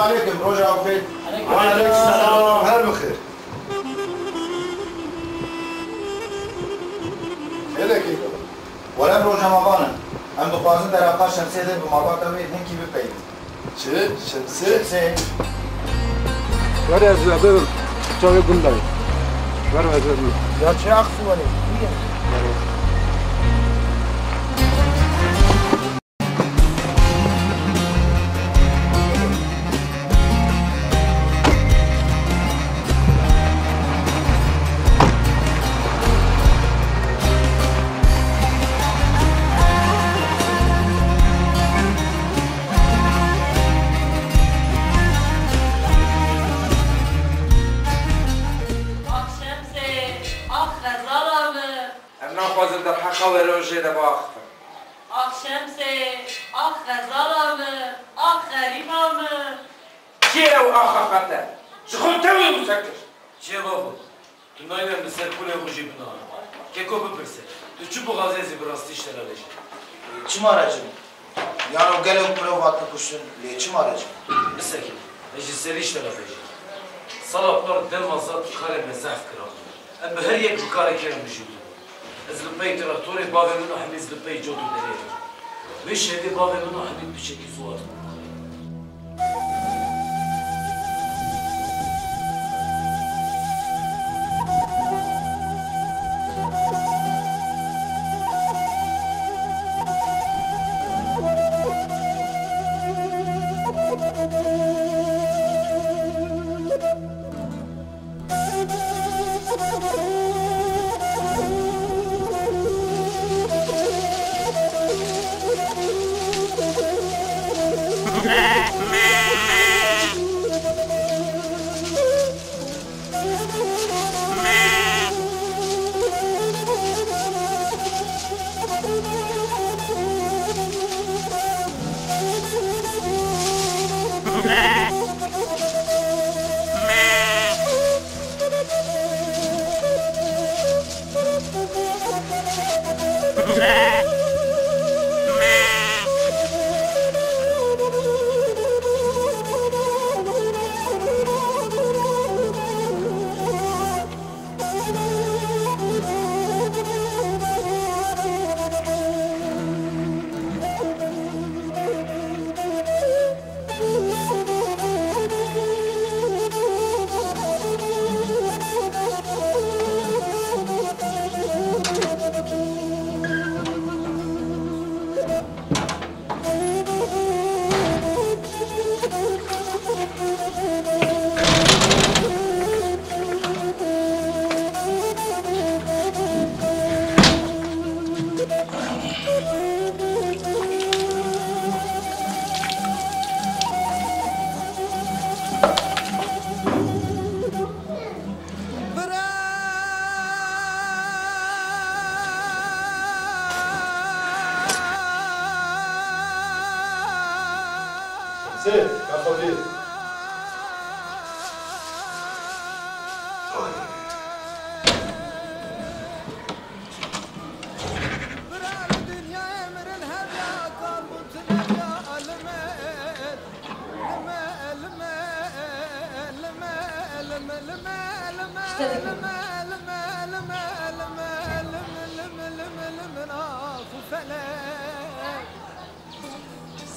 عليكم روجا وخير. وعليكم السلام. هلا بخير. هلا كيف؟ ولا روجا مابانا. ام دخوازن در عقار شمسیه ده به مابا تاوی هنکی بپیدیم. چه؟ شمسه؟ شمسه. ولی از ببر جای گندایی. ولی از ببر. یا چه عقصی ولی؟ جدا باختم. آخ شمسه، آخ غزالامه، آخ غریبامه. چیه او آخ خطه؟ شخون توی مسکر. چیه بابا؟ تو نایدم به سر پول خوشی بنام. که کو بپرسه؟ تو چی بغازه زی براستیش تلاش؟ چی مارجم؟ یانو گلو پرو وقت کشتن لی چی مارجم؟ مسکی. اجی سریش تلاش. سالا پر دل مزاد کار مزاف کرد. ام به هر یک کار کردم بجود. از لپی تراکتور باب منو حمید لپی جودو داره. ویش هدی باب منو حمید بچکی زوات.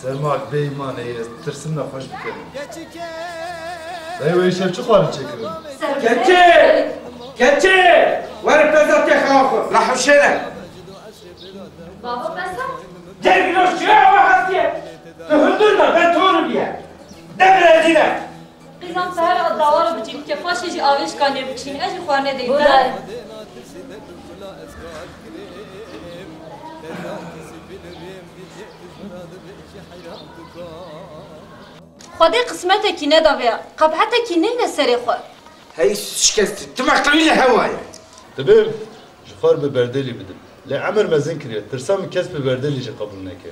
سرماك بيمانه ترسمنا خوش بكرم. ايوه يا شيخ شو خوارج شكرا؟ كتشي! كتشي! وين بتزرت يا خاخو؟ راح وشينا. بابا بسا؟ جاي بلوش شراء وحاسية. تهدونا بنتون بيها. دبر هدينا. قيزان سهر الدوار بجيب كفاش يجي آويش كان يبكشين اجي خوارنا دينا. خدي قسمتك ندابيا قبحتك نين سري خو هي شكست تمعقلي لي هوايا تمام جفار ببردلي بدم لا عمر ما زنكري ترسم كسب ببردلي جي قبلناك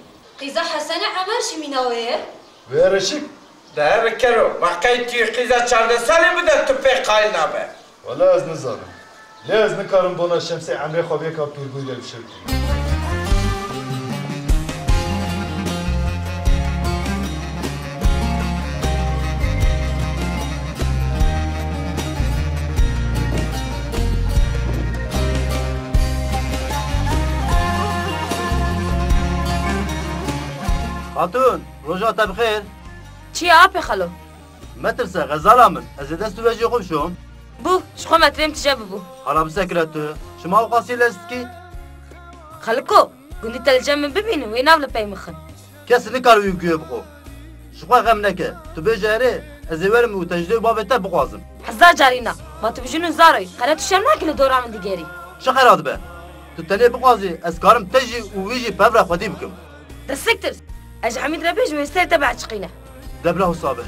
قيزا حسن عمر شميناوير ويرشك ده بكرو ما قيتي قيزا شارد سالي بدا تبقى قايل نابه ولا از نظام لا از نكارم بونا الشمسي عمري خوبيك ابطول بويلة بشركي هاتون روجاتا بخير. چی آب خلو؟ ما ترسى غزالة من أزيد استواجي خوب شوم. بو شخو متریم تجاب بو. حالا بسكرتو شما وقاسي لستكي. خلکو گندی تلجم من ببینه وی ناول پی مخن. كاس نكارو يوكيو بقو. شخوا غم نكه تو بجاري أزيوار متجدو بابتا بقوازم. حزار جارینا ما تو بجنون زارای خلاتو شرما کل دورا من دیگری. شخيرات به. تو تلي بقوازي أسكارم تجي ويجي بابرا خدي بكم. دستكتر اج حميد ربيج ويستر تبع شقينا. دبله صابه.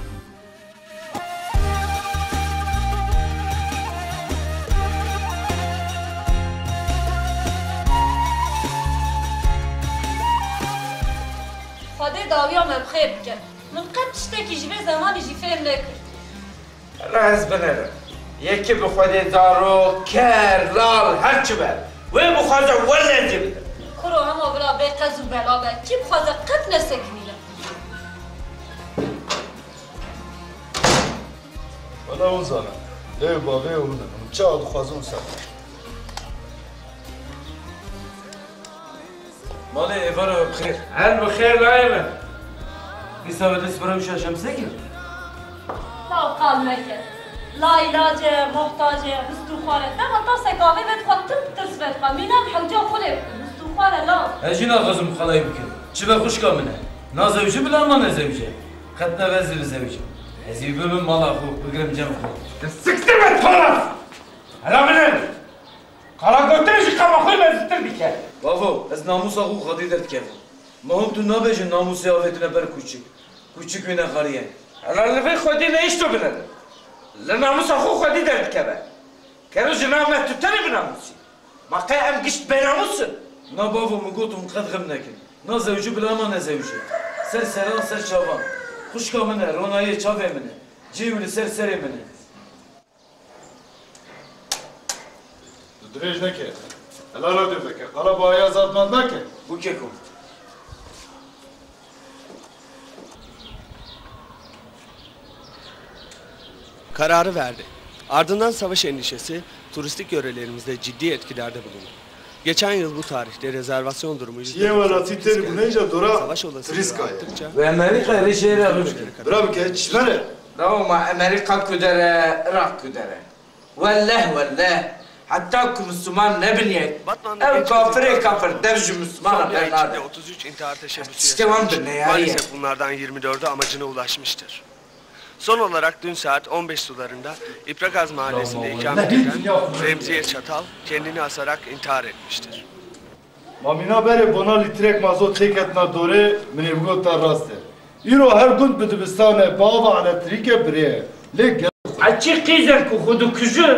خدای داویا من بخیر بکن. من قد تشتكي جبه زمانی جی فهم نکرد. راز بنره یکی بخوده دارو کر لال هرچی بر و بخوده ولا جبه کرو همه بلا بی قز و بلا بر کی بخوده قد نسکنیله. ولا وزانه ليه بابي ومن متشاهد خوازون سر مالي إيفارا بخير. هل بخير لايمن يسا بدس برا مشا شمسكي. تا قال مکر. لا علاج محتاج مستوخانه. تا تا سکاوی بد خود ترس بد خود. مینم حوجا خله مستوخانه لا. هجينا غزم خلاي بكر. شبه خوش كامنه. نازوجي بلا ما نزوجي. خدنا غزل زوجي. هزي بمن مال أخو بقرم جنب أخو. سكتر من خلاص هلا منن قرا قلتلش كما خوي ما زتر بك بابا از ناموس أخو خدي درد كيف. ما هم تو نابج ناموس يافتنا بر كوچك. كوچك وين خاريه. هلا اللي في خدي ليش تو بلد لناموس أخو خدي درد كبا كانوا جنامه تتني بناموسي ما قايم قشت بناموس نا بابا مقوتهم قد غمناكن. نا زوجي بلا ما نزوجي. سر سران سر شابان. خوش كامنه رونايي چاوه منه. جيولي سر سري منه. دريج نكه هلا لا دبك قلب آیا زادمند نکه بو كيكم. Kararı verdi. Ardından savaş endişesi turistik yörelerimizde ciddi etkilerde bulundu. Geçen yıl bu tarihte rezervasyon durumu یه ولاتی تری بونیجا دورا savaş olasılığı تریسکای arttıkça وأمريكا ليش هي برا بکه چشمره لو ما أمريكا كدرة راك كدرة والله حتى كمسلمان نبنيت Batman'da أو geçen كافر yıl كافر دبج مسلمان son bir ay içinde بنادم 33 intihar teşebbüsü İşte var yaşanmıştır. mı ne ya? Maalesef bunlardan 24'ü amacına ulaşmıştır. Son olarak dün saat 15 sularında İpragaz mahallesinde ikamet eden Remziye Çatal kendini asarak intihar etmiştir. مامینا بره بنا لیترک مازوت تکتنا دوره منی بگو تا راسته ایرو هر گند به دبستانه باوا على تریکه بریه لیک أشي قيزن كخدو كجو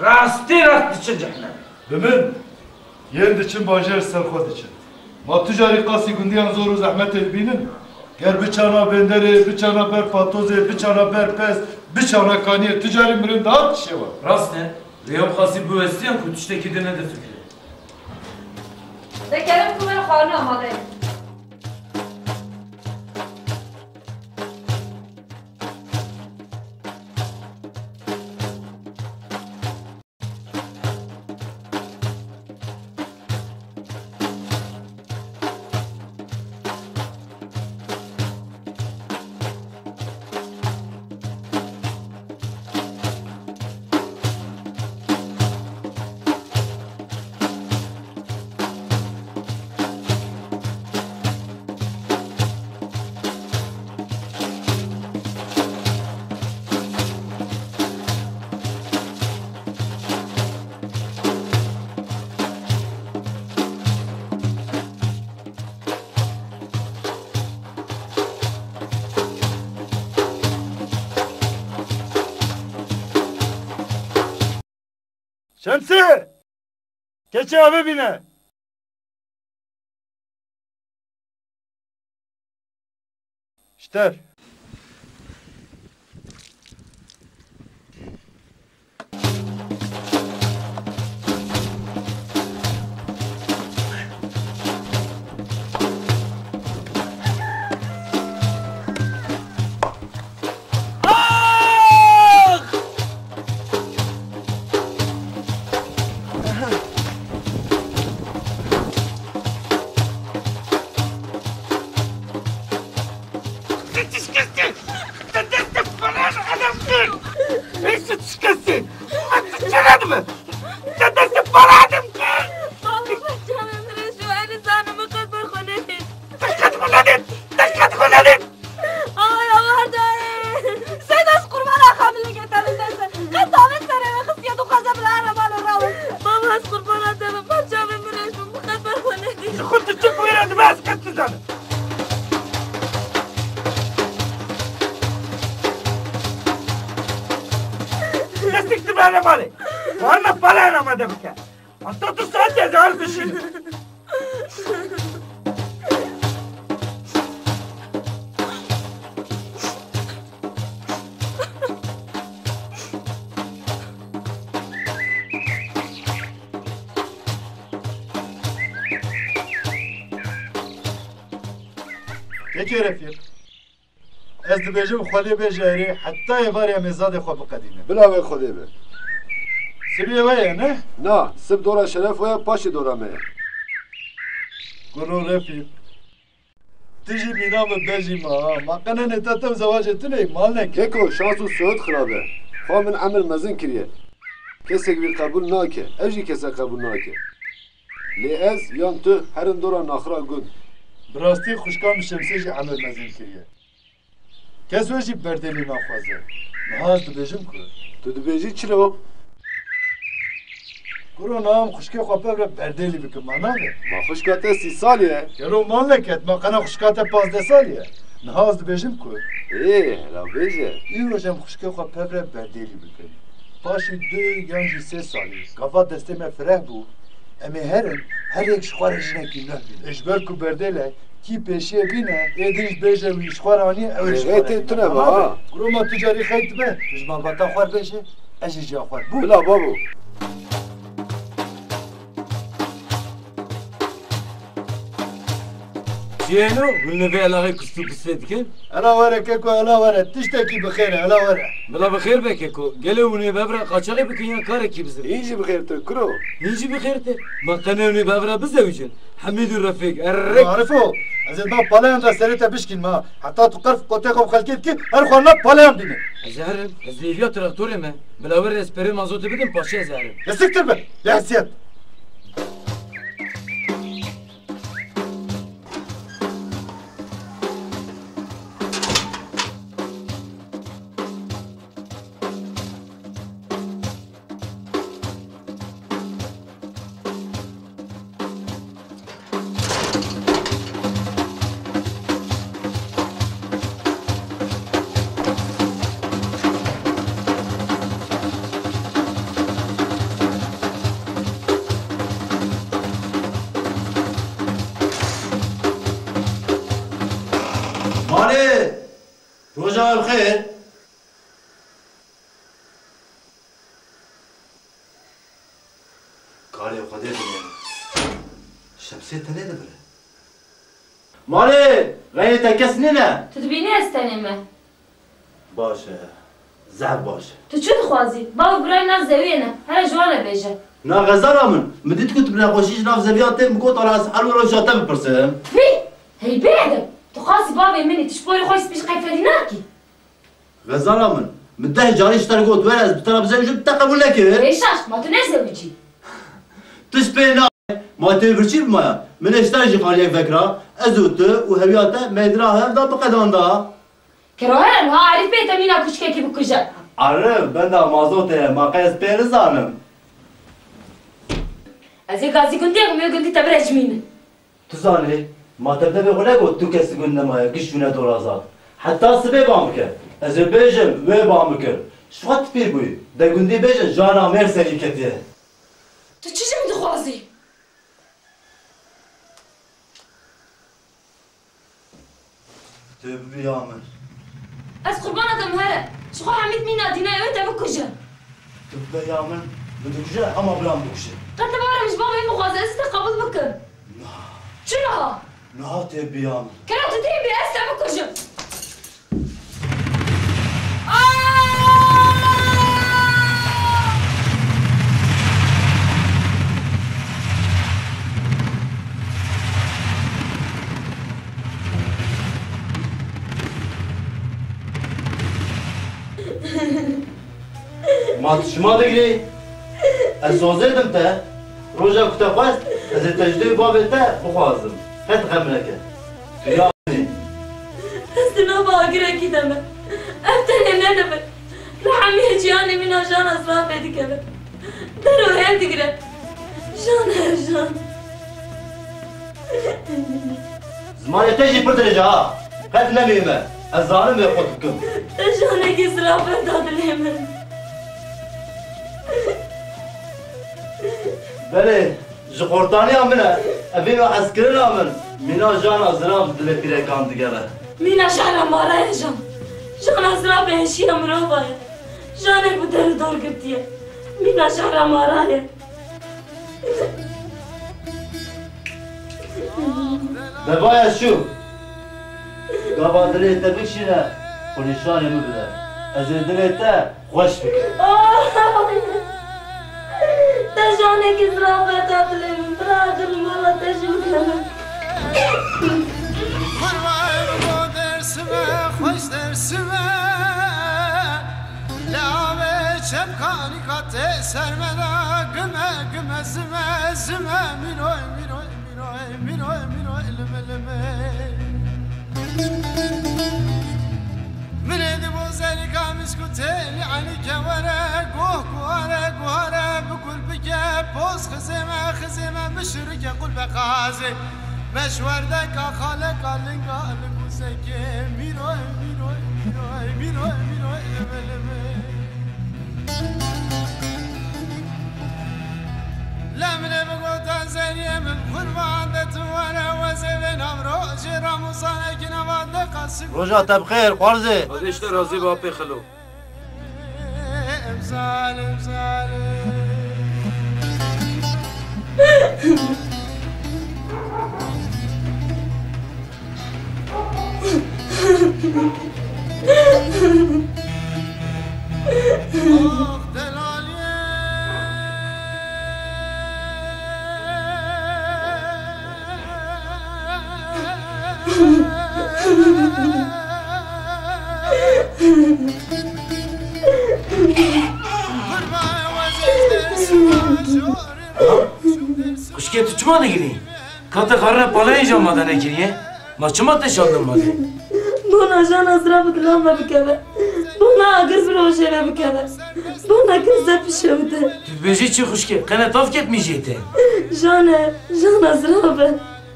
راستي راست تشجعنا بمن یند چن باجر سر خود چن ما تجاری قاسی گندیان زور و زحمت بینن گر بچانا بندره بچانا بر پاتوزه بچانا بر پس بچانا کانیه تجاری مرن داد چیه var راست نه؟ ويوم خاصي بوستيان كنت تشتكي دنا ده فكرة. ذكرم كمان خانه آماده. Şemsi! Keçi abi bine! İşte. ندمه دست فرادم کن بابا بچه‌م رشو علی زنم قد بخونه دشت خلدید آی آورده سید از قربان خامل که تمیزه قد دامن سره خصیت و خزه بلاره مال راو بابا از قربان دم بچه‌م رشو قد بخونه خودت چه کویرد باز کت زنه دستیک تبرانه مالی وانا پلان آمده بکن حتی تو ساعت ازال بشین یکی رفیق از دبیجم خودی بجاری حتی باری میزاد خواب قدیمه بلا خودی به سبیه ویه نه؟ نه سب دورا شرف ویا پاشی دورا میه گروه رفیق تیجی مینام بجی ما قنن تتم زواجت نه مال نک کیکو شانس و صحت خرابه خواه من عمل مزن کریه کسی بی قبول ناکه اوجی کسی قبول ناکه لی از یان تو هرن دورا ناخرا گود براستی خوشکام شمسه عمل مزین کریه کس وجی بردلی نخوازه نهاز دبیجم که تو دبیجی چرا؟ گروه نام خوشکی خواه ببره بردلی بکن منانه ما خوشکاته 30 سالیه گروه مال نکت ما قنه خوشکاته 15 سالیه نهاز دبیجم که را بیجه این روشم خوشکی خواه ببره بردلی بکن پاشی 2 یا 3 سالی گفت دسته من فرح بود اما هر یک شخوار جنکی نه بینه اشبر کو بردله کی پیشیه بینه ایدیش بیجه وی شخوار آنی اوی شخوار غیتی تو نبا ها گروه ما تجاری خیلی به جزمان باتا خوار بیشه اجی جا خوار بود بلا بابو چیه نو به علاقه کستو کسته دیکن الا وره ککو الا وره تشتکی بخیره الا وره بلا بخیر بکه کو گله ونه ببره قاچاقی بکن یا کار کی بزن اینجی بخیر تو کرو نیجی بخیر ته ما قنه ونه ببره بزوجن حمید و رفیق الرک عارفو از ما پالان را سریتا بشکن ما حتی تو قرف قطعه خوب خلکید که هر خوانا پالان بینه زهرم از لیویا تراکتوره ما بلا ور اسپری مازوت بدم پاشه زهرم یا سکتر به یا حسیت روزا بخیر کاری خودی دنیا شمسی تنه ده بره مالی غیر تکس نه تدبینی استنیمه باشه زهر باشه تو چی دخوازی؟ بابا برای ناف زوینه هر جوانه بیجه نا غزالا من مدید کت بنا خوشیش ناف زویاته مکوت على اسحال ولا شاته بپرسم فی هی بیده تو خاصی بابا منی تشبوری خوش بیش قیفه ناکی غزالا من مده جاریش ترگوت ورز بتنا بزوجه بتقبل نکه ایشاش ما تو نزوجی تشبه ما تبرچی بمایا من اشترجي قال یک فكره ازوت وهبياته مدرا هفدا بقدان دا كروهن ها عارف بيتا مينا كشكيكي بكجا عرف بندا مازوته ما قيس بيرزانم ازي غازي كنتي ميو كنتي تبرج مين تزاني ما تبدا بقولك تو كس قلنا ما قشونا دورازات حتى سبي بامك از بيجم و بامك شوات بير بوي دا قندي بيجم جانا مرسلي كتيه تو چيجي مدخوازي تبي يامن از قربانة مهرة شخو حميد مينا دينا وانت بكجا تبي يامن بدك جا اما بلا بكشه قد تبارا مش بابا يمو غازي ازي تقبل بكر شنو لا تبي يامن كلام تتيبي استا بكجا ما تشما دقري السوزيدم تا روجا كنت خواست از تجديد باب تا بخوازم هات غمرك يا ابني استنا باقرا كده ما افتني ندبر رحمي جاني من جان اصلا بدي كده درو هند كده جان زمان تجي بدرجة هات نميمة الظالم ياخذكم جانك اسراف داد اليمن بله جخورتاني امنه ابينو عسكرنا امن مينا جان ازرام دل بيركان دگره مينا شهر مارا يا جان ازرا بهشي امروبا جانك بدر دور قبتيه مينا شهر مارا يا دبايا شو قابادري تبكشنا ونشان يمبلا ازدلتا خوش فيك تجانك اسراف داد اليمن برادر مرة تجمعنا خوش درسمه لعبه چمکانی کات سرمدا گمه زمه مینوی لمه من ادی بوزری کامیس کتلی علی کواره گوهره بکل بگه پوز خزمه بشرکه قل بقازه مشوردك خالك قالنقال بوسك مينوي لمن بقوت زنيه من قربان وانا وزبن امرو جرا مصانك نواد قاسم روجا بخير قرزه وديش راضي بابي خلو ظالم Kuşke tuçma ne gireyim? Kata karına palaya canmadan ne gireyim? Maçıma teşaldım bana. Buna can azra bıdılanma bir kere. Buna agır bir hoşere bir kere. Buna kızda pişirdi. Tütbeci çi kuşke, kana tavk etmeyecekti. Can azra be.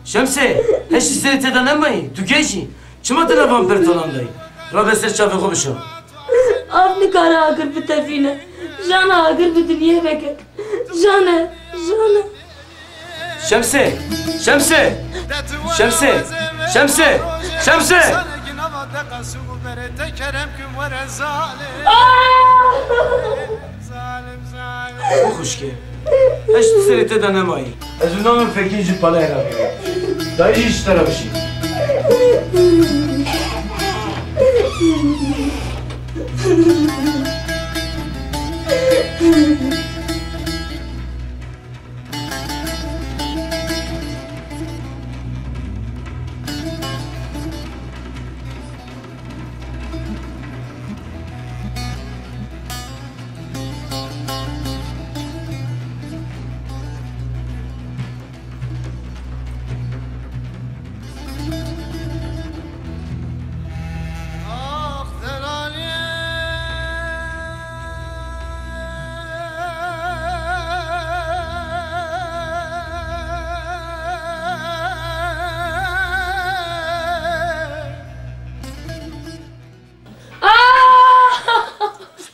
Şemse, heş isteri teden emmeyi, tükeci. Çıma tene vampir talandayı. Rabe ser çafe komşu. Avni kara agır bir tefine. Can agır bir dünya bekir. Can. Şemse! O kuşke. Heş isteri teden emmeyi. Ezunamın fekinci palaya rabbi. Dayı iş tarafı.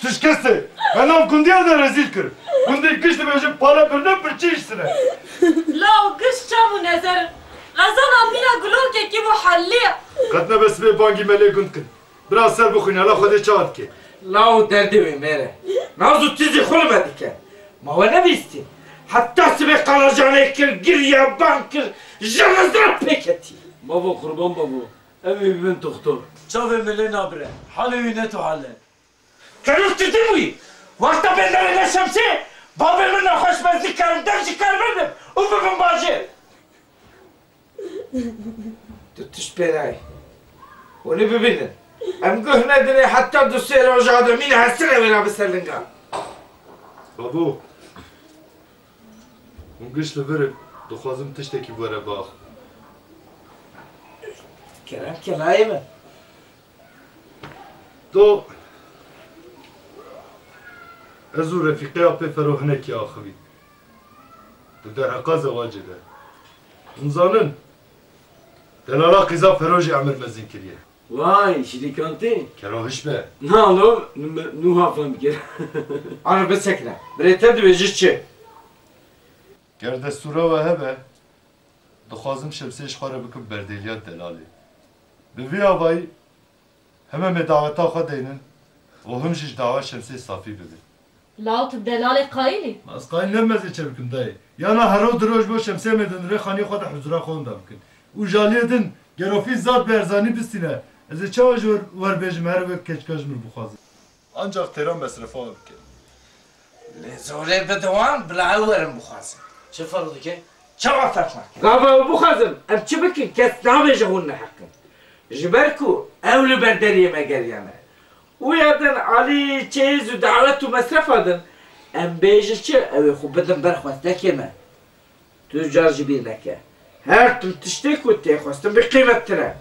Tüşkesi, ben av kundiya da rezil kır. Kundi kıştı bence para birden bir çiğ işsine. لا قش شابو نظر غزانا بينا قلوك كيف حليه Katna besme bangi meleği kundkın. Biraz ser bukun, Allah khode çağat ki. لاو دردي ميرة نازو تيزي خلو بدك ما هو نبيستي حتى سبي قرجاني كر قريا بانكر جنزرات بيكتي Baba kurban baba. Evi bin doktor. Çave melena bre. Halevi neto hale. كانوا تدوي وقت بينا شمسي بابي منا خوش مزيك كارم دمشي كارم منم وبابن باجي تتش بيناي وني ببينن ام قهنا دري حتى دوسير وجاده مين هسره ولا بسرلنقا Babu, اون گشت لبرم دخوازم تشتکی بوره باخ کرم کلایمه دو ازو رفیقی اپی فروهنه کی آخوی دو در حقا زواجه ده انزانن دلالا قیزا فروجی عمر مزین کریه وای شریکانتی کراهش به نالو نوها فهم کرد آنو بسکنه بریتر دویجیش چه؟ گر دستورا و هبه دخوازم شمسیش خواره بکن بردیلیات دلالی به وی آبایی همه مدعوتا خود دینن و همشش دعوه شمسی صافی ببین لاوت دلال قایلی از قاین نمزی چه بکن دایی یانا هرو دروش با شمسی میدن ری خانی خود حضورا خونده بکن او جالیدن گرافی زاد برزانی بستینه از چه آجور ور بیجم هر وقت کچکاج من بخوازم آنجا تیران مصرفا بکن لزوره بدوان بلا ورم بخوازم چه فرقی که؟ چه فرق نکن قابا بخوازم ام چه بکن کس نابیجه هون نحکم جبركو أولو بردرية مقريانا ويادن علي تشيز ودعوات ومصرف هادن أم بيجي چه أو خو بدن برخواستك ما تجار جبينك هرتم تشتك وتخواستم بقيمة ترى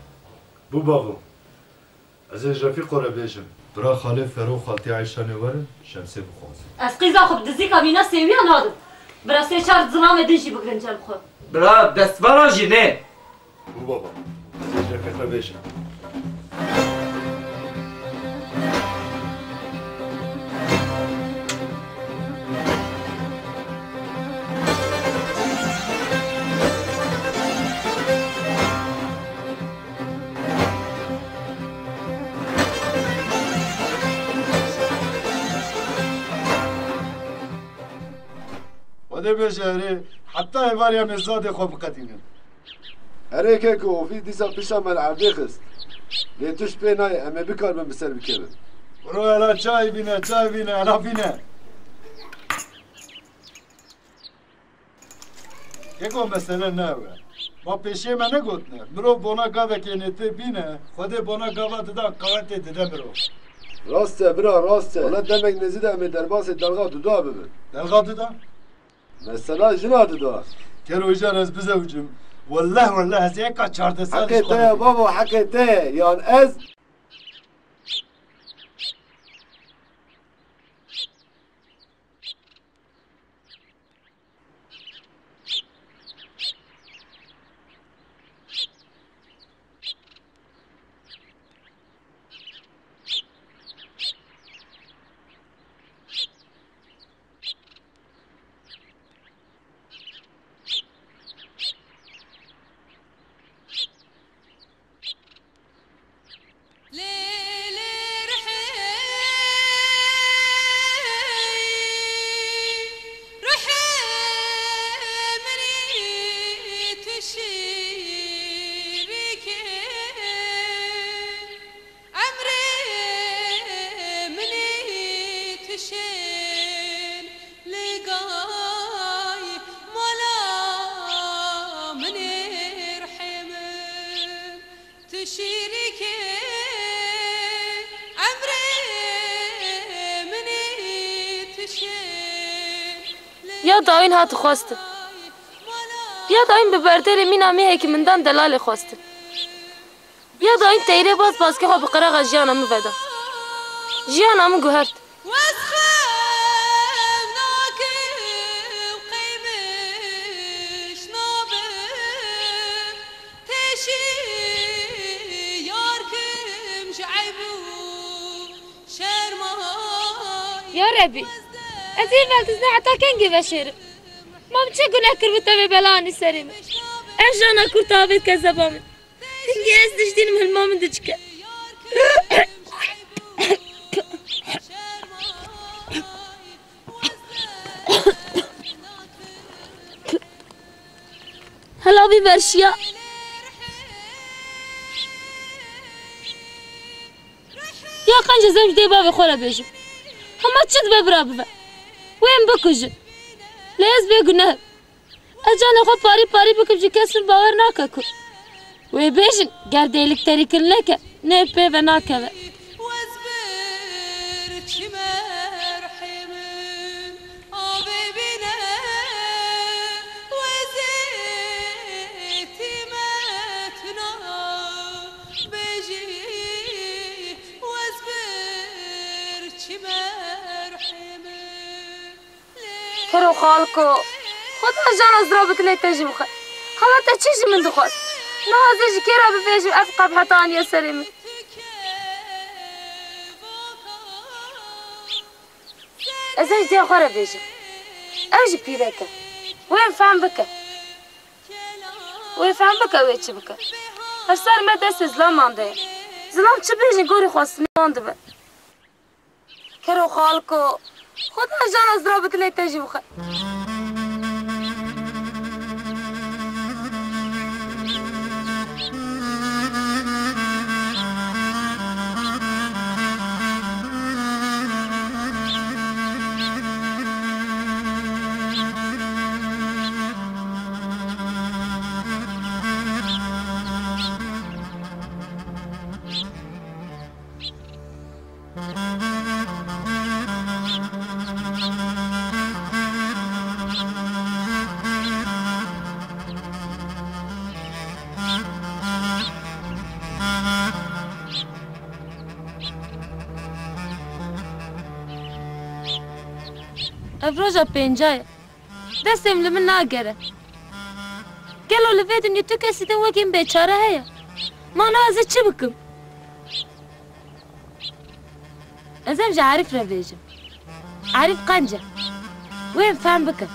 بو بابو از رفیق را بیجم برا خاله فرو خالتی عیشانه ورن شمسه بخوازم از قیزا خوب دزی کابینا سیویان هادم برا سه چار زنام دنشی بگرنجل بخور برا دستبرا جنه بو بابا از رفیق را بیجم وده بجاره حتى هواريا مزاد خوب قديمين هريك هيك وفي ديسا بيشا مال عبدي خست ليتوش بيناي اما بكار من بسر بكبن روح لا چای بینه چای بینه انا بینه یکو مسئله نه ما پیشی من نگوتنه برو بونا گاوه که نته بینه خود بونا گاوه دادا قوت دیده برو راسته برا راسته ولا دمك نزيد امي درباس دلغا دودا ببن دلغا دودا؟ مثلا جنا دودا كانوا جانس بزوجهم والله هزيكا چارده سالش حكيته يا بابا حكيته يعني از یا داین هات خواسته یا داین به بردر مینا میه که مندان دلال خواسته یا داین تیره باز که خواب قرق جیانم ودا جیانم گوهرد يا ربي أزيد فلتزنا حتى كنجي بشير ما بتشكل أكل بتبي بلاني سريم أجانا كرتابي كذبامي كنجي أزدشتين من المام دجكا هلا بي برشيا يا قنجة زمج دي بابي خورا بيجو هما تشد ببرا ببا وين بكوجه ليز بيقنه اجانا خو باري بكبجي كسر باور ناكاكو ويبيجن قرديلك تريك لك نيبي بناكا كرو خالكو خدا جانا زرابك لي تجي بخير خلاص تشيش من دخول نازج كيرا بفيش افقى بحطان يا سليم ازاي دي اخرى بيجي اجي بيرك وين فهم بك وين فهم بك وين بك هسار ما دس زلام عنده زلام تبيجي نقولي خاصني عنده كرو خالكو خدا جانا زرابك لي تجي بخير افروجا بينجاي دستم لمن ناقرة قالوا لفيت اني تكسي وكين بيشارة هيا ما نازل شبكم ازمج عارف رفيجة عارف قنجة وين فهم بك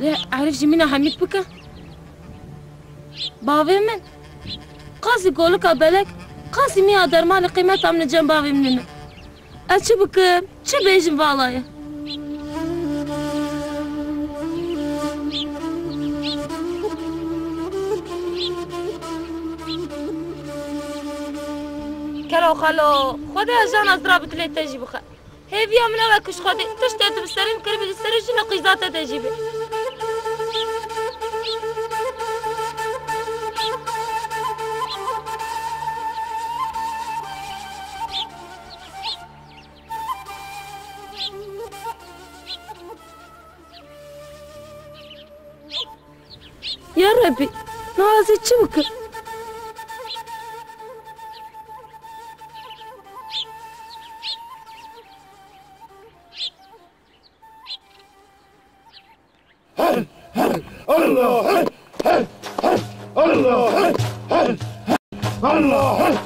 لا عارف جمينا حميد بك بابي من قاسي قولك أبلك قاسي مية درمان قيمتها من جنبابي مننا أشبك شبيجن بالايا كلو خلو خذها جانا زرابك لي تجي بخا هي فيها من أولك وش خذي تشتت بالسريم كربي السرير شنو قيزاتها تجيبي يا ربي نازل شبكة الله الله الله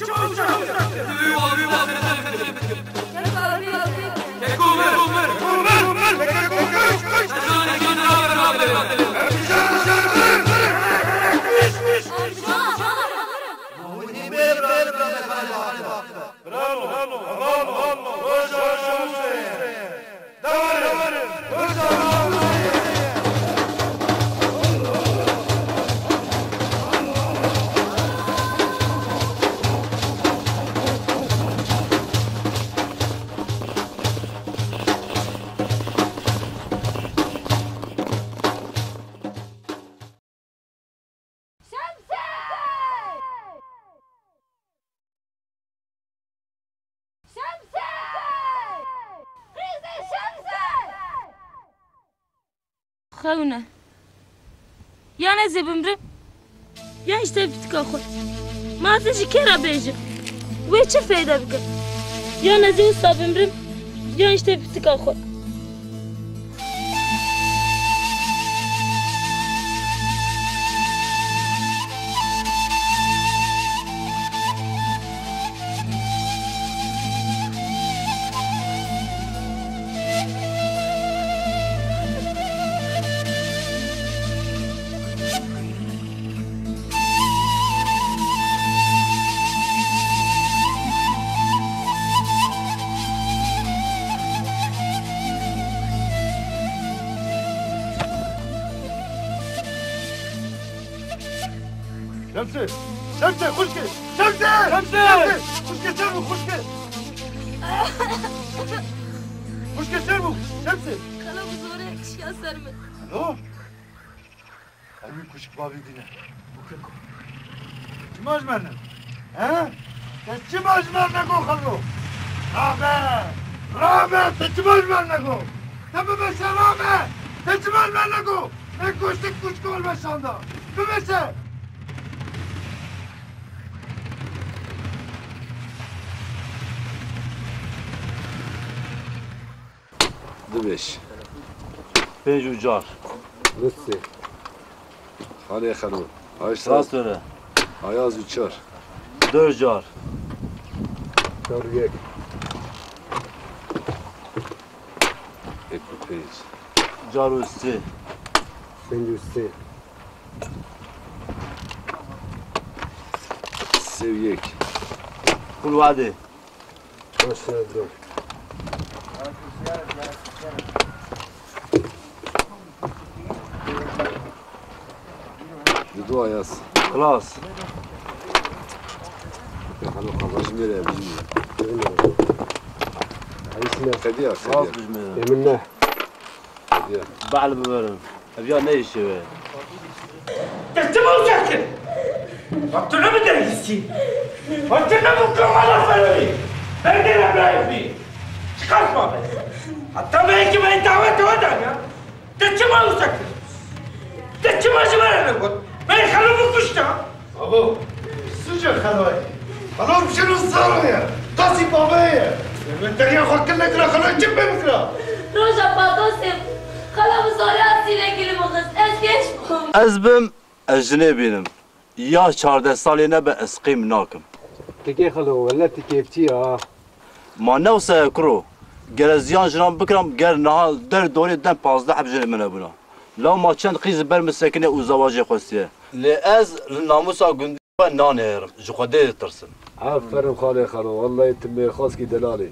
Come on. خونه یا نزی بمرم یا işte bitika خود ما ازش کی را بیجم و چه فایده بکن یا نزی usta بمرم یا işte bitika خود شمسه شمسه خشكي شمسه شمسه خشكي سلمو خشكي خشكي سلمو شمسه خلا بزوره کشیا سرمه الو امين كشك بابي دينا بكركم تماج مالنا ها تماج مالنا قو خلو رابع تماج مالنا قو تبى بس رابع تماج مالنا قو نكوشتك كشكو المشاندا بمسه دبش بيجو جار نصي خالي خلو هايش راس داره عياز وتشار دور جار دور يك اكو بيج جار وستي بيج وستي سويك كل وعده ماشي الدور بدو عياز خلاص حلو خلاص جميلة بجميلة خديها خلاص بجميلة يمنح خديها بعل ببرم ابيع نيش شوية تكتبوا ساكن وقتنا بدرسي وقتنا بكم على فروري بدنا برايفي شخص ما بس حتى ما يجي ما يتعود ودانا تكتبوا ساكن تكتبوا جماعة نقول ما يخلوا بكشتا ابو سجل خلوي خلوهم بشنو الصاروية قاسي بابايا الدنيا خو كلك را خلوي جنب بكره روجا باتوسم خلا بزوره اسیره گلی مغز از geç Ez bim ejnebînim ya 14 salê nebe ez qîm nakim تكي خلو ولا تكيفتي ma newsaya kuro ger ez ziyan jiran bikiram ger niha der dorê dem 15 hebjinê min hebûna law ma çend qîz ber min sekinê û zewacê xwestiye lê ez li namusa gundî we nanêrim ji Xwedê ditirsim عفرم خالي خلو والله يتم خاصكي دلالي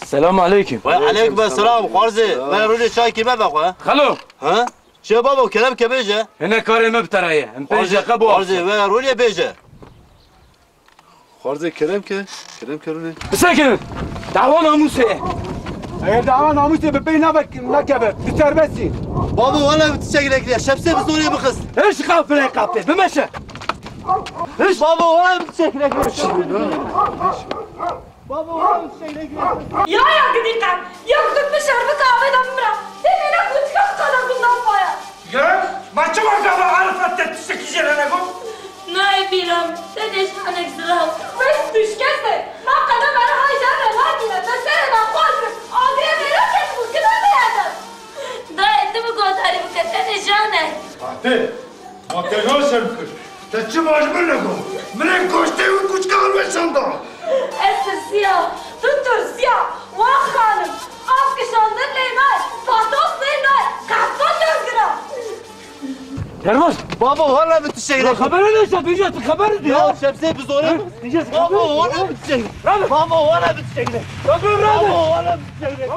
السلام عليكم وعليكم السلام خوارزي ولا رولي شاي كي بابا خلو ها شو بابا كلام كبيجه هنا كاري مبترايه مبيجه قبو خوارزي ولا رولي بيجه خارزي كلام كروني ساكن دعوة ناموسية اگر دعوة ناموسية ببين نكبه بتربسي بابا ولا بتشكلك يا شمسي بزوري بخص ايش خاف لي قابل بمشى ايش بابا ولا بتشكلك بابا ولا بتشكلك يا قديقة يا كنت بشربك عبيد أمرا تبينا كنت كم قدر كنا فايا يا ما تشوف قبل عارفة تشتكي جرنا قول نای بیرم تدش منک زراو بس düşkese ما قدم انا هاي جرة لاكينة بس انا نخواتم آدري میرا کس بود کدام بیادم دا انت بگوتاری بکتن جانه عطيه ما تناش المكش تتشي مجبر لكم من كوشتي وكوش كان وشندا اسر سياه tuttur siyah vah hanım afkışandır leynay patos leynay kaptan dözgüra Derman بابا ولا بتشكلك خبر ليش بيجي خبر يا شمسي بزوري بابا ولا بتشكلك بابا ولا بتشكلك بابا ولا بتشكلك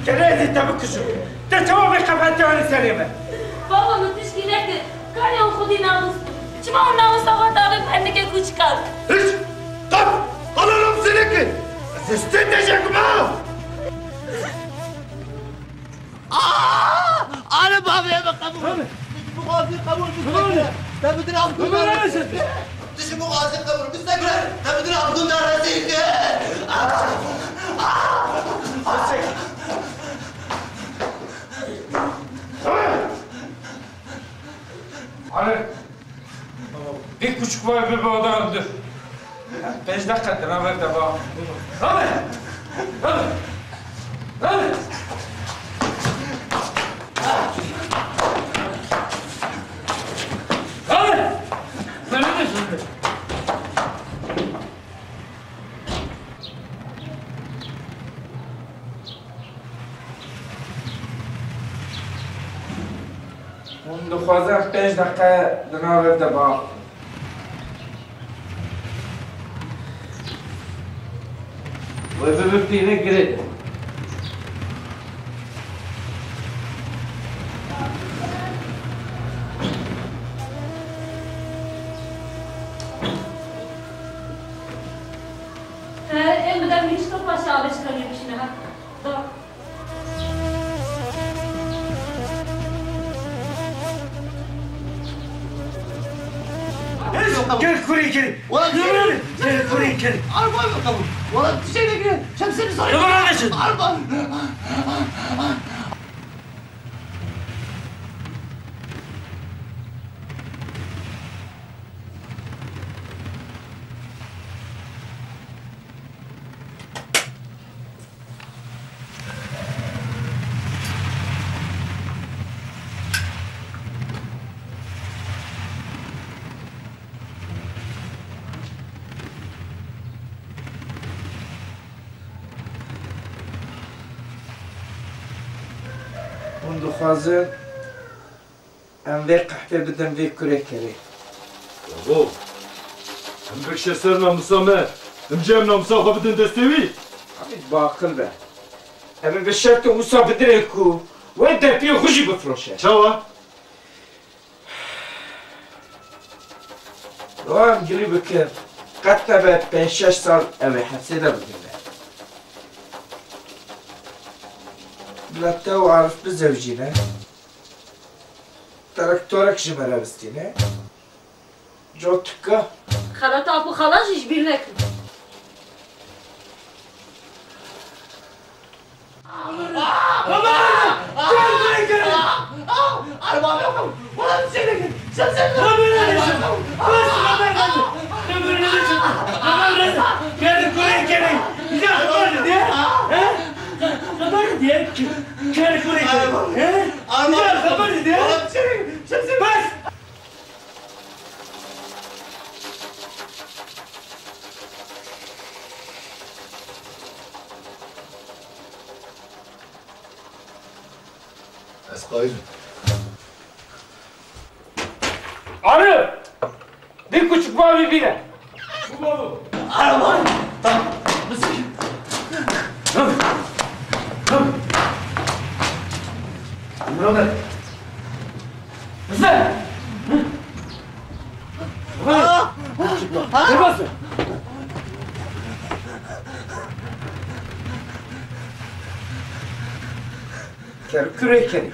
كنادي تبكشوا تتوه بقفاتي وانا سليمة بابا متشكلك كان يوم خدي ناموس شما اون ناموس آقا دارم هنگه کوچ کرد ايش طب انا لمسلك استنتجك معه انا بابا يا بقبول مغازي قبول بالسكرة تبدل عبدون الرزيق تش مغازي قبول بالسكرة تبدل عبدون الرزيق علي bir küçük var bir bağdandır. 5 dakikadır haber de bak. Hadi! Hadi! Hadi! Hadi! Sen ne diyorsun? Onu dixwazim 5 dakika di navê de ba. Wê bibîne girê. Em بدم نیست پاش آبش کنیم شنه. دا. Gel kurayı gel. Ulan gel kurayı gel. Arban bakalım. Ulan şeyle girin. Şemsiyeni sarı. Yalan anlaşın. Arban. Onu dixwazim em vê qehpê bidin vê kurêkerê. Bravo. Em bikşe ser namusa me. Em cem namusa xwe bidin destê wî. Hamid baqil be. Em bi şertê wisa bidirê ku wê derpiyê xwe jî bifroşe. Çawa? Em gilî bikin. Qet nebe 5-6 sal ev ê hepsê de bigin be. Bila te û Arif bizewcîne. Traktörek ji me re bistîne. Cotika. خالات آب و خالاش ایش بیر نکن. Arban yokum. Ulan şeyle girin. Şemsiyeni Gel kurayı gel. Güzel kurayı diye. He? Kurayı diye. Gel kurayı gel. He? Güzel kurayı diye. Şemsiyeni. Bas. Esqayır. Arı! Bir küçük mavi bine. Bu mavi. Arban. Tamam. Nasıl? Murat. Güzel. Ne basın? Kürekeri.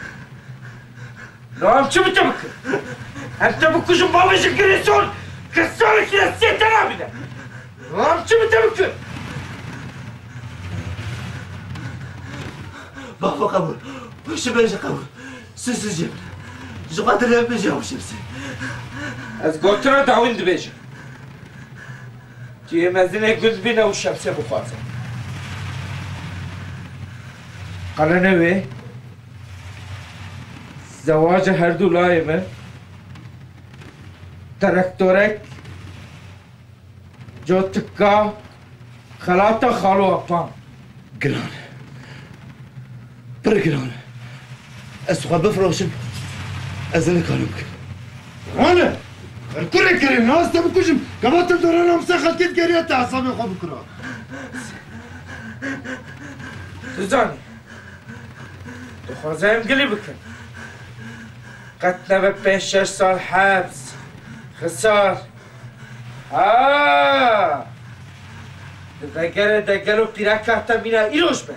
Noam çabuk çabuk. Hem çabuk kuşun babacı giresun. Kısarı kiresi yeter abine. Noam çabuk çabuk. Bak kabul. Şu bence kabul. Sizsizce. Şu kadar yapmayacağım şemsi. Az gotra davin dibeci. Diye mezine göz bine u şemse bu fazla. Kalene ve زواج هر دو لایمه ترکتورک جو تکا خلاتا خالو اپان گران بر گران از خواه بفراشم از این کارم کن Rane! Erkure kerim, nas da bukuşum. Kavatım doranam sakal kit geriye te asabı xwe bikura. Tuzani دخوازم گلی بکن قتل به 5-6 سال حبس خسار دگر و پیرک احتا مینا ایروش به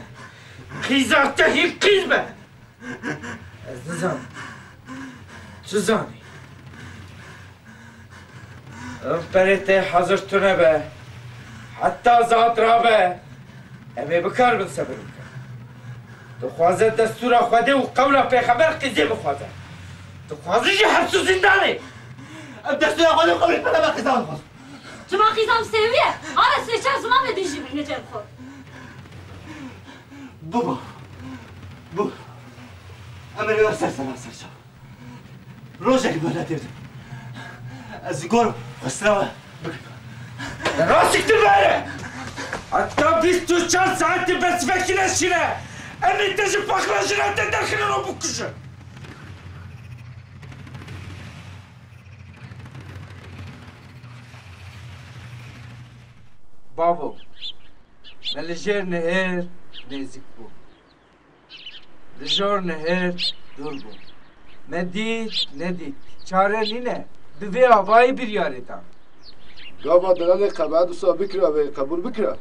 خیزارتا هیم قیز به از نظام سوزاني امبريتي حضرتنا به حتى زاد رابه امي بكار من صبرك تخوازه دستور خواده و قول پیغمبر قیزه بخوازه تخوازه جه حبس و زندانه دستور خواده و قول پیغمبر قیزه بخوازه شما قیزام سویه آره سویچه از اونا بدیشی بینه جل خود بابا بو امری و سرسنا سرچا روزه که بله دیردم از گور خسنوه بکن راسك تبارك حتى 24 ساعة بس فاكر الشراء أنا تجي فاخر الشراء تدخل ربكش بابا ملجير نهر نزيك بو لجور نهر دور بو نديت چاره نینه دوی آبایی بیریاره دام گاوا دلال قبعد و سا بکره و قبول بکره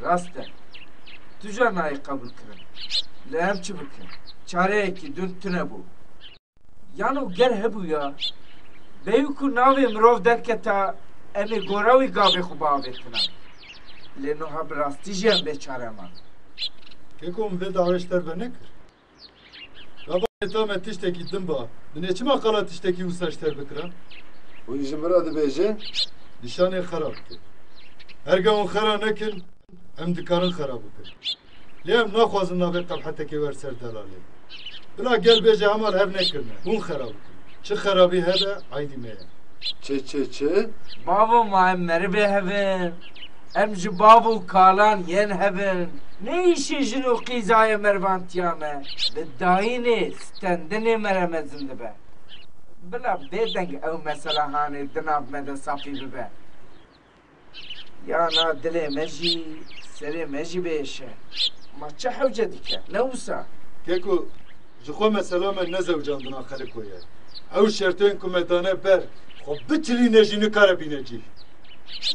راسته تو جانایی قبول کرن لهم چی بکن چاره ایکی دون تونه بو یانو گر هبو یا بیو کو ناوی مروف درکه تا امی گوراوی گاوی خوبا آوی کنن لینو ها براستی جیم بیچاره من که کم به داوشتر به نکر گاوا اتامه تشتکی دن با دنیا چما قلا تشتکی و سرشتر بکرم و این جمرا دبیجن نشانه خراب کرد هرگاه اون خراب نکن هم دکارن خراب کرد لیم نخوازم ناوی قبحته که ور سر دلاله بلا گل بیجه همال هر نکرنه اون خراب کرد چه خرابی هده عیدی میه چه؟ بابا معمر به هبن امج بابو کالان ین هبن نیشی جنو قیزای مروانتیامه به داینه ستندن مرمزنده به بلا بدنگ او مثلا هانه دناب مده صافی ببه یا نا دل مجی سر مجی بشه ما چه حوجه دیگه نوسا کیکو جخو مثلا من نزوجان دنا خلقویه او شرطين كمدانه بر خب بتلي نجي نكاره بينجي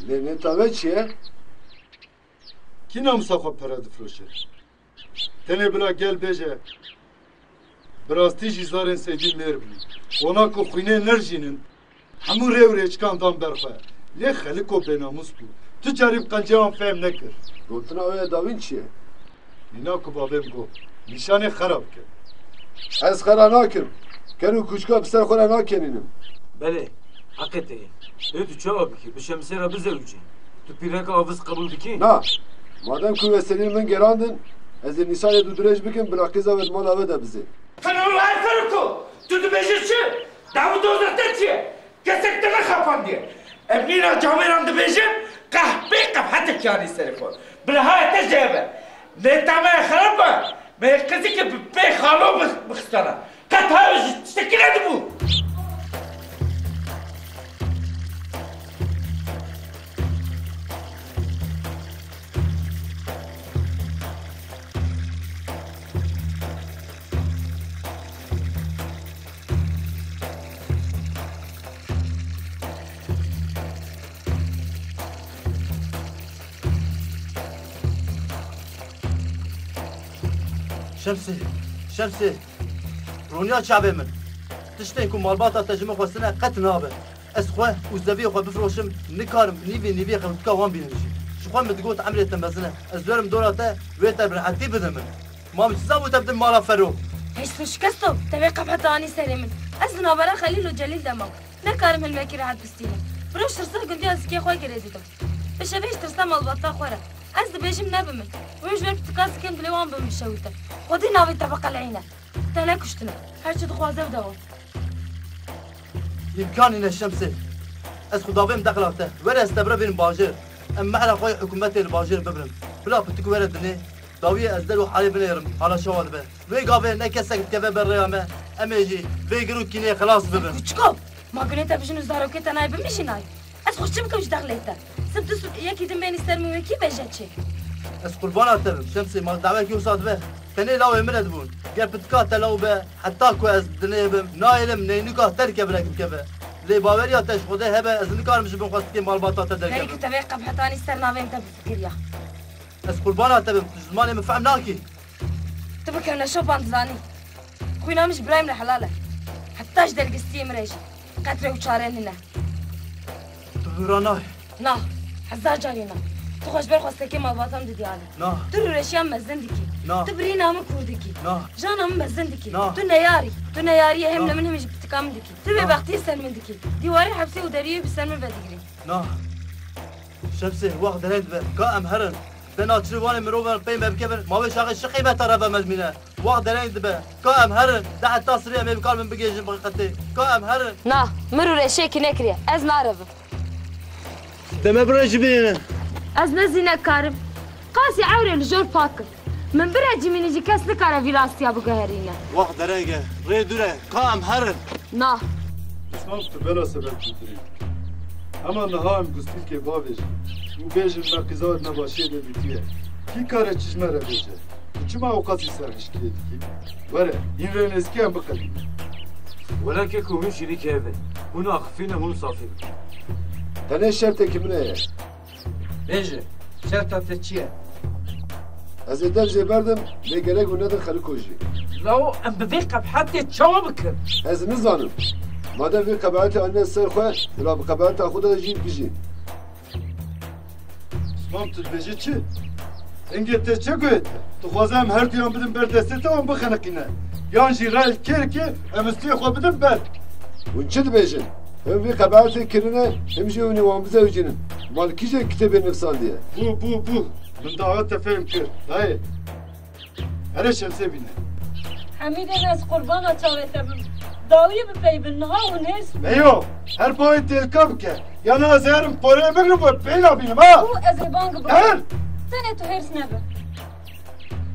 لين تابع چیه؟ کی نامسا خب پرد فروشه تنه بلا گل بجه براستی جیزارن سیدی مر بی اونا کو خوینه نرجینن همون رو ریچکان دان برخواه یه خلقو بناموس بود تو جریب قنجه هم فهم نکر گوتنا اوه داوین چیه؟ اینا که بابم گو نشانه خراب کرد از خراب ناکم کنو کوچکا بسر خورا ناکنینم بله حقیقته تو چه بکی به شمسه را بزوجی تو پیرک آوز قبول بکی نه مادم که وسیلین من گراندن از این نیسان دو درج بکن براقیزا ود مال آوه ده بزه کنو های فرکو تو بجه چه؟ داو دوزرده چیه؟ کسک دنه خفان دیه ابنی را جامعه ده بجه قهبه قبحت کیانی سر خود بله های تجربه نیتامه خراب با به کسی که به خالو بخستانه قط های تشتکی ندبو شمسي رونيا شعبي من تشتينكم مالباطا تجمع خوستنا قت نابه اسخوه وزدبي خو بفروشم نكارم نيفي خلطكا وان بينجي شخوه متقوت عملية تنبزنه ازدورم دوراته ويتا برحتي بدمن ما متزاو تبدم مالا فرو هيش شكستو تبي قبحتاني سليمن أزنا برا خليل وجليل دمام نكارم الماكي راحت بستينا بروش ترسل قندي أزكي خوي كريزيتو بشبيش ترسل مالباطا خورا أزد بيجم نبمن ويش بيك تكاسي كن بليوان بمشويته خدي ناوي تبقى العينة تلا كشتنا هرشي تخوازه ودوام يمكاننا الشمسي از خداویم دخلاته ولی استبرا بین باجر اما على خوی حکومت الباجر ببرم بلا بتكو ورد دني داوی از دلو حالی بنیرم حالا شوال به وی گاوه نکسک تبه بر ریامه امیجی وی گرو کینه خلاص ببرم چکو ما قلت بجن زارو كتا ناي بمشي ناي از خوش بكمش دخليته سبت يكي دم بين استرمو ويكي بجتشي از قربانات تبم شمسي ما دعوه کی وصاد به تنی لاوی مرد بون گر بتکات لو به حتی کو از دنی بم نایلم نینوکا ترکه برکم که لي باوريا تاش خده هبه از نکار مش بون خواستي مال باطاتا دركه هيك تبي قبحتاني استرنا بين تفكر يا از قربانات تبم زماني مفهم ناكي تبكي ولا شو بانزاني خوينا مش برايم لحلاله حتى تاج دلقستي مريجي قتل وشارننا تبراناي نا حزار جارينا تخش بالخوستكي ما باطم ديالي نا ترورشيا مزندكي نا تبرينا من كردكي نا جانا من مزندكي نا تنياري هم منهم يجي بتكامدكي تبي بختي سلمندكي ديواري حبسي ودريه بسلم بديري نا شمسي واحد هيد قائم هرن دنا تشوفان مروبر بين بكبر ما بيش اخي شقي بتربى مزمنه واحد هيد قائم هرن تحت تصريح ما بقال من بقيج بقتي قائم هرن نا مرور شيك نكري از نعرف دم برج بينا از نزينك كارم قاسي عوري الجور باكر من برجي من يجي كاس لكارا فيلاستيا بقهرينا واحد ريقه ريدوره قائم هرن نا اسمعت بلا سبب تدري اما نهايم قستيل كي بابج وبيج المركزات نباشيه ببيتيه كي كاره چشمه را بيجه چما اوقاتي سرش كيدي وره این رنسكي هم بقديم ولكن كومين شريك هذا هنا اخفينا هون صافي تنه شرطك من ايه بيجي شرطة چیه؟ از ادم جبردم لگرگ و ندن خلو کجی لو ام بذيق بحتى تشوى بكر از نزانم مادام في قبعات أنا سر خواه ولا بقبعات أخوده جيب بيجي اسمام تتبجي چه؟ انگه ته چه گوید؟ تو خوازم هر دیان بدم بر دسته هم بخنقینه یان جی رای کرکه امستی خواه بدم بر ون چه تبجن؟ هم في قبعات کرنه هم جی ونی وان بزا وجنن مال کیجه کتاب نفسان دیه بو من دعوت تفهم کر هاي هره شمسه بینه حمید از قربان اتاوته داوی بپی بالنها ونهس ايوه هر باي تلقى بك يا نازرم بوري بغرب بينا بينا ما هو ازربان قبل سنه تو هرس نبه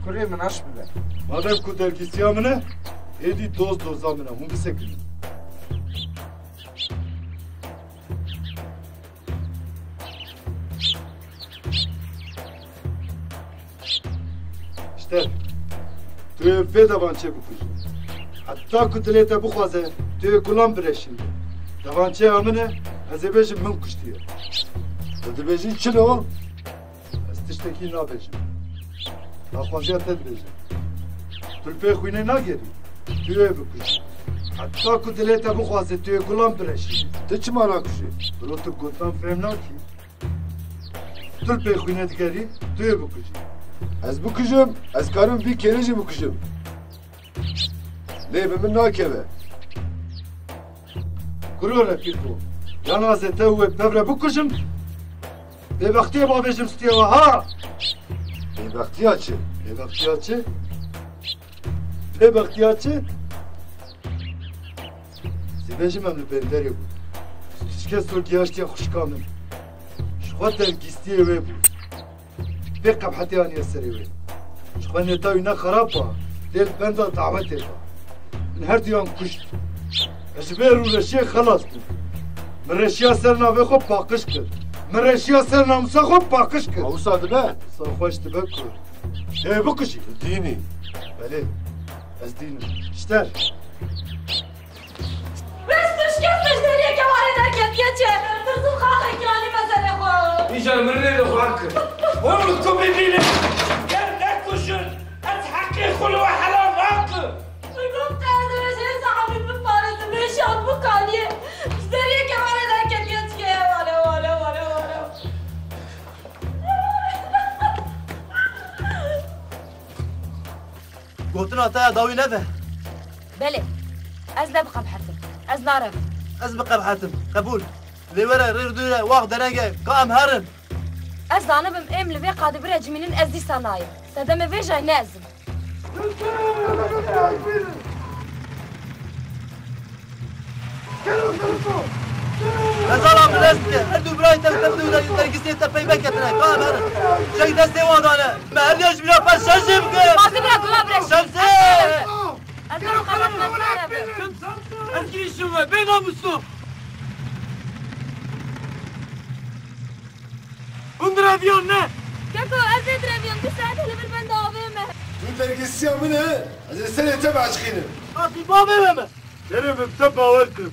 كوري من عش بله ما دام كنت الكيسيا منه ايدي دوز منه مو بسكن اشتر تو بيدا بانچه بكوش حتى كنت ليتا بخوازه توی گلان برشنده دوانچه امنه از بیجم من کشتیه تو بیجی چی نو؟ از تشتکی نبیجم نخوازیت بیجم تو پی خوینه نگیری توی بکشی حتی كنت ليتا بخوازه توی گلان برشنده تو چی مانا کشی؟ برو تو گلتان فهم ناکی تو پی خوینه دگری توی بکشی از بکشم از کارم بی کنجی بکشم ليه من ناكبه كرونا فيكو يا ناس تو بنبره بكشم ببختي ما بيجم ستيوا ها ببختياتشي زبيجم من البندري بود شكل سولكياشتي خوشكامن شخوات الكيستي ويبو بقى بحتي اني السري وي شخوان يتاوينا خرابه ديل بندا دعوتي من هر دیان کشت اشبه رو رشیه خلاص کن من رشیه سرنا به خوب پاکش کرد من رشیه سرنا مسا خوب پاکش کرد او ساده به سا خوش تبه کن بکشی دینی بله از دینی اشتر بستش کسش دریه که وارد کتیه چه ترزو خواهی کنی مسئله خود ایجا مرنه رو خواهد کرد ورکو ببینه گر نکشن از حقی خلو حلال راکن میگم قدر رشیه صحابی بپارد میشاد بکانیه دریه که وارد کتیه چه والا قلتنا تا داوي نبه بله از نبقى بحتم از نعرف از بقى بحاتم قبول لي ورا رير دولا واخد رنجة قام هرن از دانبم ام لبي قاعد برج منين از دي صنايع سدم فيجا نازم نزال بلست هدو براي تبدو تركيزي تبي بكتنا قام هرن شيء دستي وانا ما هرجش بلا بس شجب ما تبرا كما برش شمسي أنا قررت مسألة أنتي شو بينا مصطفى اندرافيون نه كاكو أزيد رافيون بساعة اللي بالبند عظيمة من تركيزي منه از السنة تبع شخينه أبي بابي ماما يرى بتبع وركبه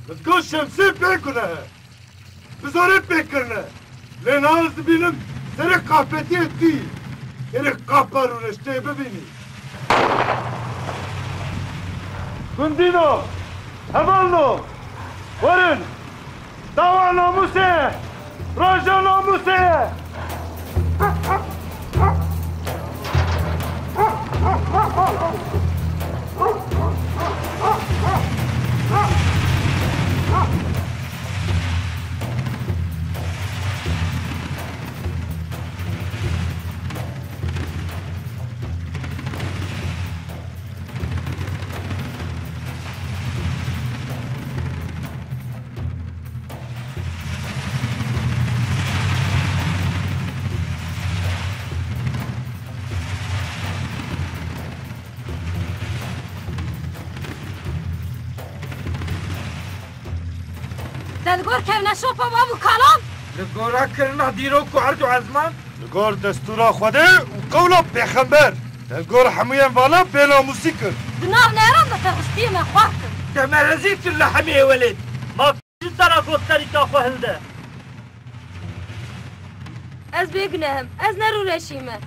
بتكون شمسي بيكونه بزوري بيكرنا لين عاوز بينم سرق قافتي دي يرى قابر ونشتي ببيني Gundino, hevalno, varın, dava namuseye, raja namuseye. دلگور که نشوپا بابو کلام لگورا کرنا دیرو کو عرض و عزمان لگور دستورا خوده و قولا پیغمبر دلگور حموین والا بیناموسی کرد دناب نیران ده تغشتی من خواه کرد تمرزیت اللحمه ولد ما چی سرا گفتاری تا خو هلده از بگنهم از نرو رشیمه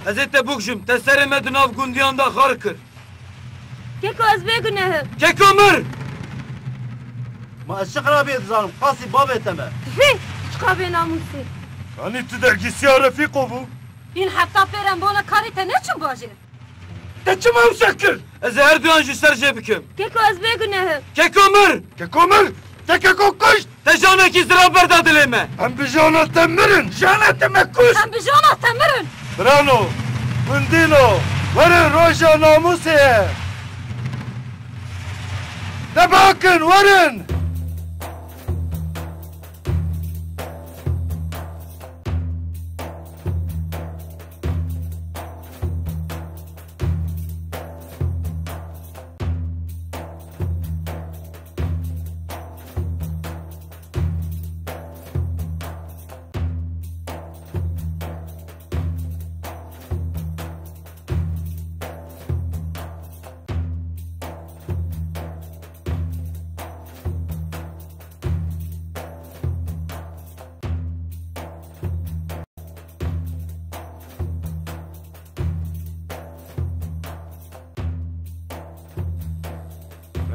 از ایت بگشم تسر مدناف گندیان دا خار کرد که از بگنهم که مر ما الشقرا بيت زارم قاسي بابي تمام في شقابي ناموسي يعني تدرقسي يا رفيقو بو این حتی پیرم بولا کاری تا نچون باشه تچما مسكر از هر دوان جو سر بكم كيكو از بگنهم كيكو مر تككو كشت تجانا كي زرا برداد لما هم بجانا تمرن جانا تمكوش هم بجانا تمرن برانو بندينو ورن روشا ناموسي دباكن ورن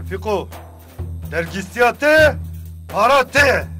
رفيقو درجستياتي هاراتي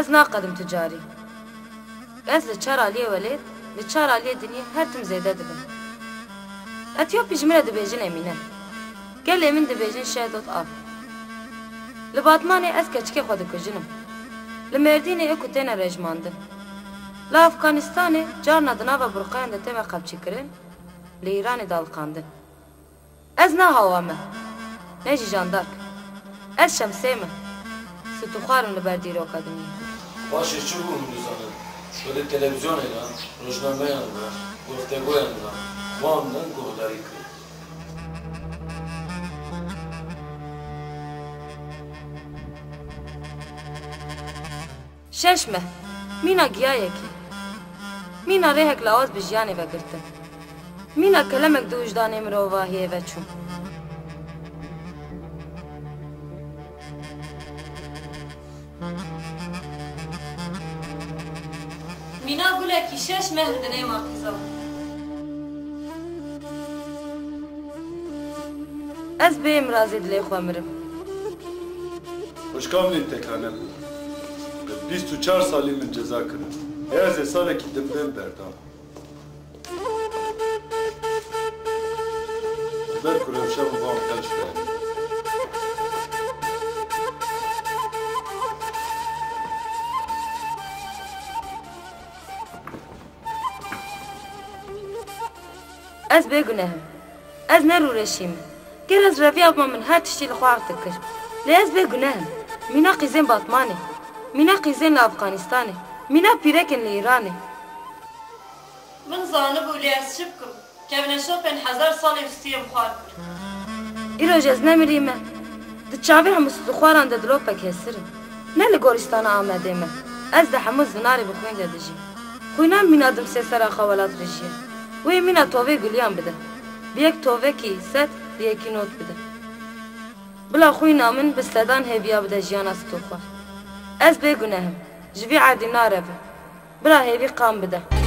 از ناقدم تجاری از لچار علیه ولید لچار علیه دنیا هر تم زیده دبن اتیوپی جمره دبیجن امینه گل امین دبیجن شهدت آب لباتمانی از کچکی خود کجنم لمردین اکو تین رجماندن لافغانستان جار ندنا و برقاین دتم قبچی کرن لیران دالقاندن از نه هوامه نجی جاندارک از شمسیمه ستوخارم لبردی رو کدمی باشه چه بگم دوزانه شده تلویزیون اینا روشنامه اینا گفتگو اینا واندن گهداری کرد ششمه مینا گیایه کی مینا ریهک لواز بجیانی وگرته مینا کلمک دو وجدانی مروواهیه و چون مینا گوله کی شش مهر دنه ماخیزا از بیم رازی دلی خواه مرم خوشکاملی تکانه بود 24 سالی من جزا کردم از سالکی دمدم بردم برکرم شب و بام کلش بردم از بگونهم از نرو رشیم گر از رفیق من هر تشتی لخواه تکر لی از بگونهم مینا قیزین باطمانه مینا قیزین لافغانستانه مینا پیرکن لیرانه من زانه بولی از شب کم که من شوپن 1000 سالی وستیم خوار کرد ایرو جز نمیریمه ده چاوی همو سدخواران ده دلو پک هسرم نه لگورستان آمده من از ده همو زناری بخوین ده دجیم خوینام مینا دم سه سر خوالات رشیم وی مینا تووه گلیان بده بیک تووه کی ست بیکی نوت بده بلا خوینا من بستدان هبیا بده جیان از تو خواه از بگونهم جوی عادی ناره بلا هیوی قام بده